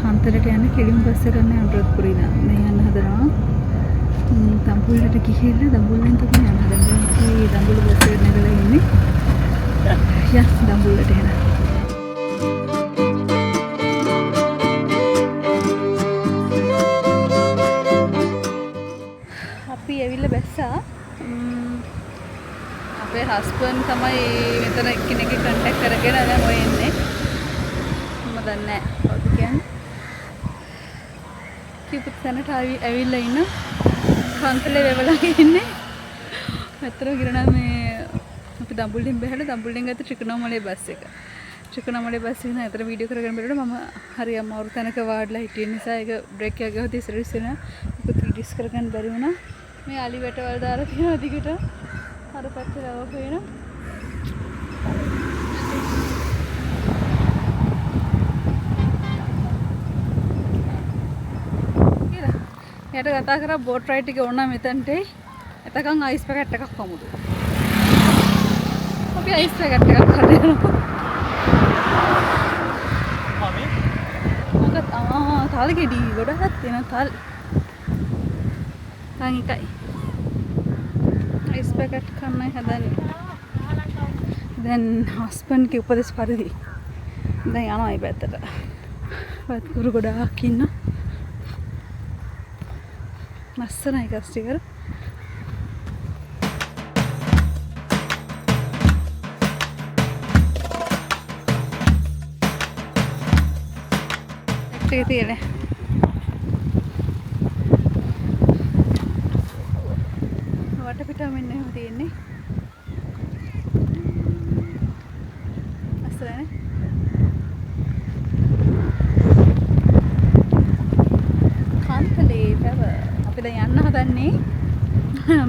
කාන්තරට යන කෙලිම බස් එක ගන්න අනුරාධපුර ඉඳන් යන්න හදනවා. දඹුල්ලට ගිහිල්ලා දඹුල්ලෙන් තමයි යන්න හදන්නේ. මේ දඹුල්ල බස් එක නැගලා ඉන්නේ. යා දඹුල්ලට එන. අපි ඇවිල්ලා බැස්සා. අපේ හස්බන්ඩ් තමයි මෙතන එක්කෙනෙක්ගේ කන්ටැක්ට් කරගෙන දැන් ඔය ඉන්නේ. මම දන්නේ නැහැ කවුද කියන්නේ. කිව්පත් තැනට ඇවිල්ලා ඉන්න කාන්තලේ වෙවලා ඉන්නේ. මෙතන ගිරණා මේ අපි දඹුල්ලෙන් බැහැලා දඹුල්ලෙන් ගත්ත ත්‍රිකුණාමලයේ බස් එක. ත්‍රිකුණාමලයේ බස් එකෙන් අතර වීඩියෝ කරගෙන බලනකොට මම හරි අමාරු තැනක වාඩිලා හිටිය නිසා ඒක බ්‍රේක් එකක් ගහුවොත් ඉස්සරහ ඉස්සරහ මොකද වීඩියෝස් කරගන්න බැරි වුණා. මේ අලි වැටවල දාලා තියෙන දිගට අර පැත්තට ආව වෙන යට කතා කරා බෝට් රයිඩ් එක ඕන මෙතනට එතකන් අයිස් පැකට් එකක් හමුදු. අපි අයිස් පැකට් එකක් හදනවා. මොකද තාල ගෙඩි ගොඩක් තියෙන තාල. තාන් එකයි. අයිස් පැකට් කන්නයි හදන්නේ. දැන් හස්බන්ඩ්ගේ උපදෙස් පරිදි දැන් යනවා මේ පැත්තට. වත් කුරු ගොඩාක් ඉන්න. ලස්සනයි කස්ටිකර. ටික තියෙන්නේ. වටපිටාව මෙන්න එහෙම තියෙන්නේ. ලස්සනනේ. කාන්තලේ පැව අපි දැන් යන්න හදන්නේ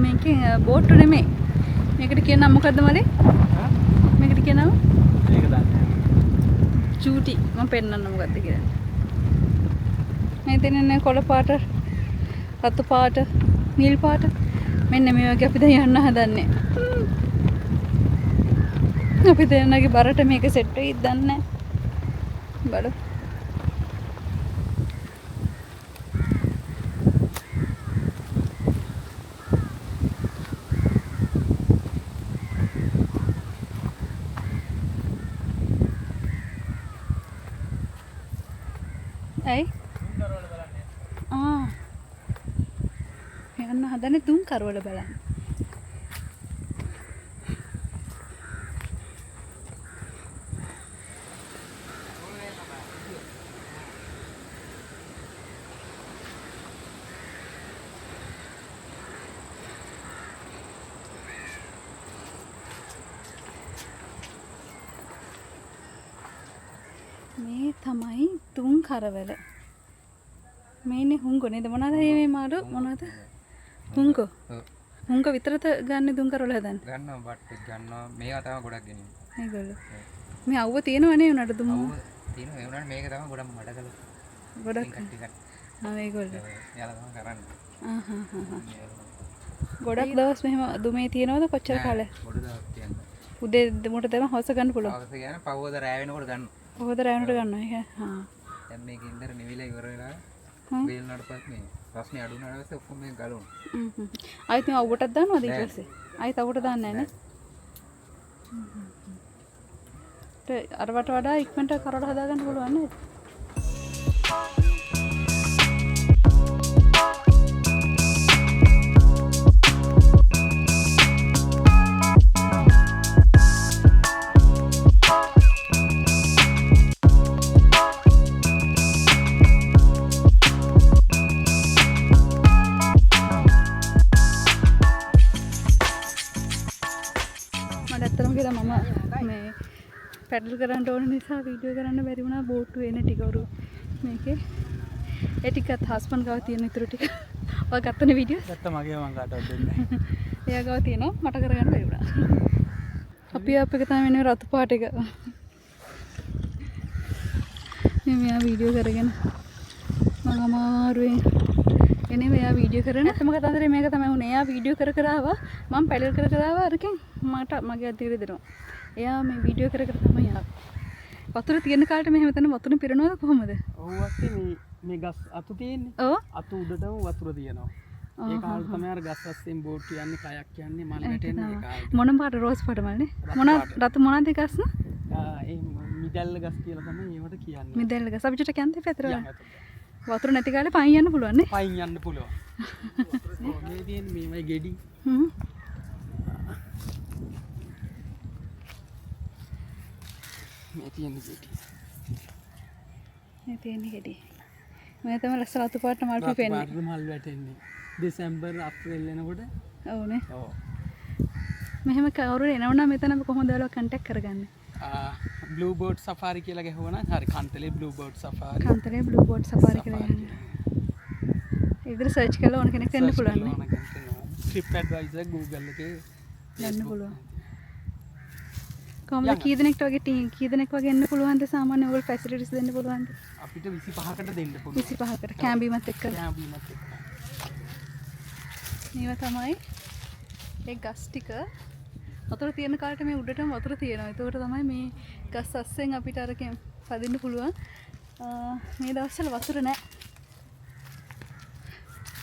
මේකේ බෝට් නෙමෙයි. මේකට කියන නම මොකද්ද මලේ? මේකට කියන නම? මේක දන්නේ. චූටි. මම පෙන්නන්න මොකද්ද කියලා. මේ දෙන්නේ කොළ පාට, රතු පාට, නිල් පාට. මෙන්න මේ වගේ අපි දැන් යන්න හදන්නේ. අපි දෙන්නගේ බරට මේක සෙට් වෙයිද දන්නේ නැහැ. බලමු. ඇයි? යන්න හදන්නේ තුන් කරවල බලන්න. මේ තමයි තුන් කරවල. මේනේ හුංගෝ නේද? මොනවාද මේ මාළු මොනවාද? හුංගෝ. හුංගෝ විතරද ගන්න තුන් කරවල හදන්නේ? ගන්නවා බට් ගන්නවා මේවා තමයි ගොඩක් ගෙනියන්නේ. මේගොල්ලෝ. මේ අවුව තියෙනව නේ උනට දුම. අවුව තියෙනවා ඒ උනාට මේක තමයි ගොඩක් මඩ කළා. ගොඩක්. මේගොල්ලෝ. යාලා තමයි කරන්නේ. ගොඩක් දවස් මෙහෙම දුමේ තියෙනවද කොච්චර කාලයක්? ගොඩ දවස් තියනවා. උදේ මුට දෙම හවස ගන්න පුළුවන්. හවස කියන්නේ පවවද රැ වෙනකොට ගන්නවා. පවවද රැ වෙනකොට ගන්නවා ඒක. දැන් මේක ඉන්දර නිවිලා ඉවර වෙලා බේල්නාට පස්සේ රස්නේ අඩු වුණාට පස්සේ ඔක්කොම මේක ගලවනවා. ආයෙත් මේ අවුවටත් දානවද ඊට පස්සේ? ආයෙත් අවුවට දාන්නේ නැහැ නේ. අරවට වඩා ඉක්මනට කරවල හදා ගන්න පුළුවන් නේද? පැඩල් කරන්න ඕන නිසා වීඩියෝ කරන්න බැරි වුණා බෝට්ටු එන ටිකවරු මේකේ ඒ ටිකත් හස්බන්ඩ් ගාව තියෙන ඉතුරු ටික ඔය ගත්තනේ වීඩියෝස් ගත්ත මගේ මං කාටවත් දෙන්නේ නැහැ එයා ගාව තියෙනවා මට කරගන්න බැරි වුණා අපි අප් එක තමයි මෙන්න රතු පාට එක මේ මෙයා වීඩියෝ කරගෙන මම මම අමාරුවෙන් එනේ මෙයා වීඩියෝ කරන ඇත්තම කතාන්දරේ මේක තමයි උනේ. එයා වීඩියෝ කර කර ආවා. මම පැඩල් කර කර ආවා අරකින් මට මගේ අතීරේ දෙනවා. එයා මේ වීඩියෝ කර කර තමයි ආවේ. වතුර තියෙන කාලේ මෙහෙම තන වතුර පිරනවද කොහමද? ඔව් අක්කේ මේ ගස් අතු තියෙන්නේ. ඔව්. අතු උඩටම වතුර තියෙනවා. ඒ කාලේ තමයි අර ගස් අස්සෙන් බෝට් කියන්නේ කයක් කියන්නේ මල් වැටෙන්නේ ඒ කාලේ. මොන පාට රෝස් පාට මල්නේ? මොන රතු මොනවද ගස් න? ඒ මිදැල්ල ගස් කියලා තමයි ඒවට කියන්නේ. මිදැල්ල ගස් අපිට කැන්ති පැතර වතුර නැති කාලේ පයින් යන්න පුළුවන් නේ? පයින් යන්න පුළුවන්. මේ තියෙන්නේ මේවයි ගෙඩි. මේ තියෙන්නේ ගෙඩි. මේ තියෙන්නේ ගෙඩි. මේ තමයි ලස්සන රතු පාට මල් පිපෙන්නේ. පාට මල් වැටෙන්නේ. දෙසැම්බර් අප්‍රේල් එනකොට. ඔව්නේ. ඔව්. මෙහෙම කවුරු එනවනම් මෙතන අපි කොහොමද ඔයාලව කන්ටැක්ට් කරගන්නේ? බ්ලූ බෝට් සෆාරි කියලා ගහුවනම් හරි Kantale blue boat Safari. Kantale blue boat Safari කියලා යන්නේ. ඒකට සර්ච් කරලා ඕන කෙනෙක් එන්න පුළුවන් නේ. ට්‍රිප් ඇඩ්වයිසර් Google එකේ යන්න පුළුවන්. කොහමද කී දෙනෙක්ට වගේ කී දෙනෙක් වගේ එන්න පුළුවන්ද සාමාන්‍ය ඔයගොල්ලෝ ෆැසිලිටිස් දෙන්න පුළුවන්ද? අපිට 25කට දෙන්න පුළුවන්. 25කට කැම්බීමත් එක්ක. කැම්බීමත් එක්ක. මේවා තමයි ඒ ගස් ටික වතුර තියෙන කාලේට මේ උඩටම වතුර තියෙනවා. ඒකට තමයි මේ ගස් අස්සෙන් අපිට අරගෙන පදින්න පුළුවන්. මේ දවස්වල වතුර නැහැ.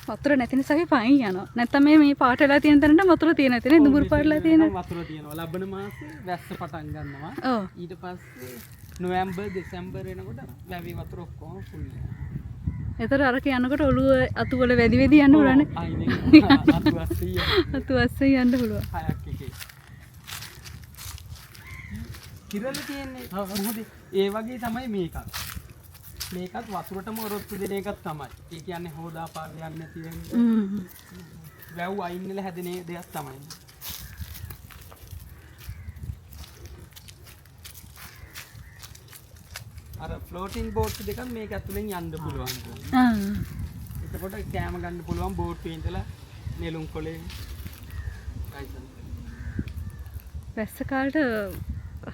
වතුර නැති නිසා අපි පයින් යනවා. නැත්නම් මේ පාට වෙලා තියෙන තැනට වතුර තියෙන නැති නේ දුඹුරු පාටලා තියෙන. වතුර තියෙනවා. ලබන මාසේ වැස්ස පටන් ගන්නවා. ඔව්. ඊට පස්සේ නොවැම්බර් දෙසැම්බර් එනකොට වැවි වතුර ඔක්කොම ෆුල් වෙනවා. ඒතර අරක යනකොට ඔළුව අතු වල වැදි වැදි යන්න උරන්නේ. අතු අස්සේ අතු අස්සේ යන්න පුළුවන්. හයක් එකේ. කිරල තියෙන්නේ මොහොතේ ඒ වගේ තමයි මේකත්. මේකත් වතුරටම ඔරොත්තු දෙන එකක් තමයි. ඒ කියන්නේ හොදා පාට යන්නේ නැති වෙන්නේ. වැව් අයින් වල හැදෙන දෙයක් තමයි. අර ෆ්ලෝටින් බෝට් දෙකක් මේක ඇතුලෙන් යන්න පුළුවන්. එතකොට කෑම ගන්න පුළුවන් බෝට්ටුවේ ඉඳලා නෙළුම් කොලේ. වැස්ස කාලට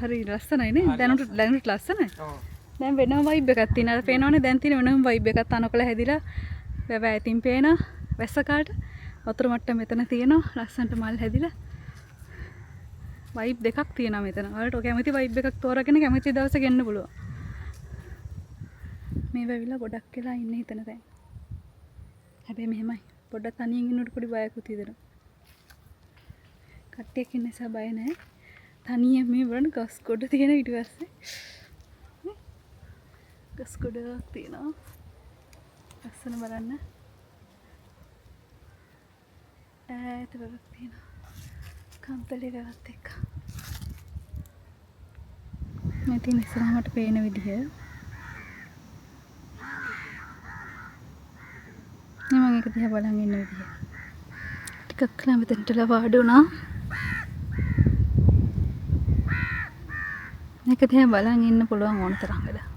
හරි ලස්සනයි නේ. දැනුට ලස්සනයි. ඔව්. දැන් වෙනම වයිබ් එකක් තියෙනවා. අර පේනවනේ දැන් තියෙන වෙනම වයිබ් එකක් තනකොළ හැදිලා වැව ඇතින් පේන වැස්ස කාලට වතුර මට්ටම මෙතන තියෙනවා. ලස්සනට මල් හැදිලා වයිබ් දෙකක් තියෙනවා මෙතන. ඔයාලට කැමති වයිබ් එකක් තෝරාගෙන කැමති දවසක එන්න පුළුවන්. මේ වැවිලා ගොඩක් වෙලා ඉන්නේ හිතන දැන්. හැබැයි මෙහෙමයි. පොඩ්ඩක් තනියෙන් ඉන්නකොට පොඩි බයකුත් හිතෙනවා. කට්ටියක් ඉන්න නිසා බය නැහැ. තනියෙන් මේ වරණ ගස් ගොඩ තියෙන ඊට පස්සේ ගස් ගොඩක් තියෙනවා. ලස්සන බලන්න. ඈත වැවක් තියෙනවා. කන්තලේ වැවත් එක්ක. මේ තියෙන ඉස්සරහට පේන විදිහ. මම ඒක දිහා බලන් ඉන්න විදිහ. ටිකක් ලා මෙතනටලා වාඩි වුණා. මේක දිහා බලන් ඉන්න පුළුවන් ඕන තරම් වෙලා.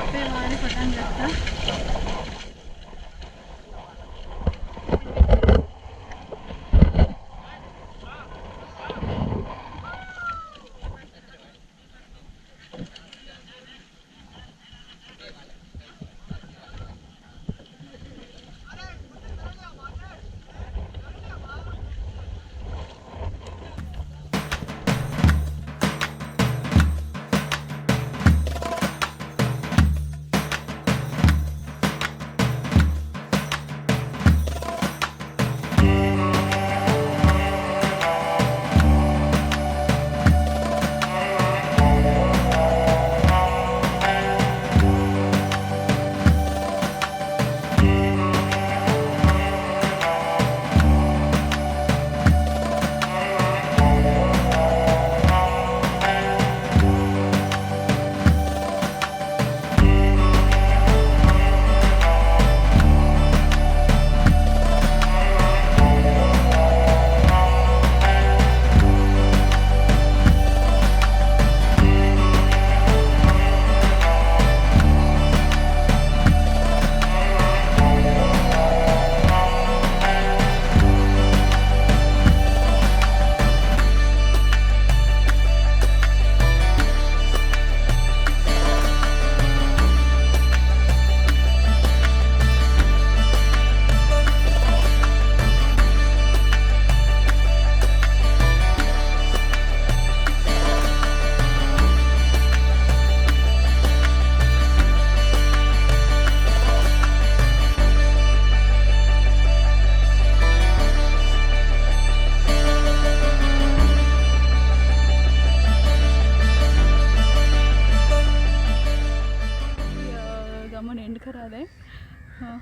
අපේ වාරේ පටන් ගත්තා.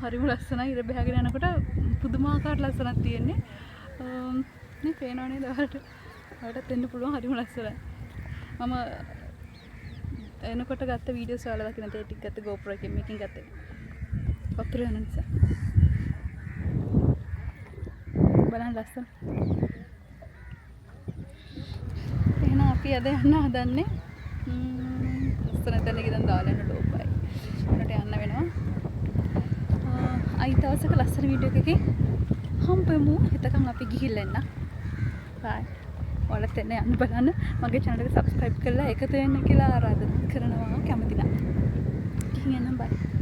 හරිම ලස්සනයි ඉර බහගෙන යනකොට පුදුමාකාර ලස්සනක් තියෙන්නේ. මේ පේනව නේද ඔයාලට? ඔයාලටත් එන්න පුළුවන් හරිම ලස්සනයි. මම එනකොට ගත්ත වීඩියෝස් ඔයාලා දකින්න තේ ටික ගත්ත GoPro එකෙන් මේකෙන් ගත්තේ. වතුර යන නිසා. බලන්න ලස්සන. එහෙනම් අපි අද යන්න හදන්නේ ලස්සන තැනක ඉඳන් දාලා යන ඩෝපයි. උනට යන්න වෙනවා. අයිත් දවසක ලස්සන වීඩියෝ එකකින් හම්බෙමු. එතකන් අපි ගිහිල්ලා එන්න. බයි. ඔයාලත් එන්න යන්න බලන්න. මගේ channel එක subscribe කරලා එකතු වෙන්න කියලා ආරාධනා කරනවා කැමති නම්. ගිහින් එන්න බයි.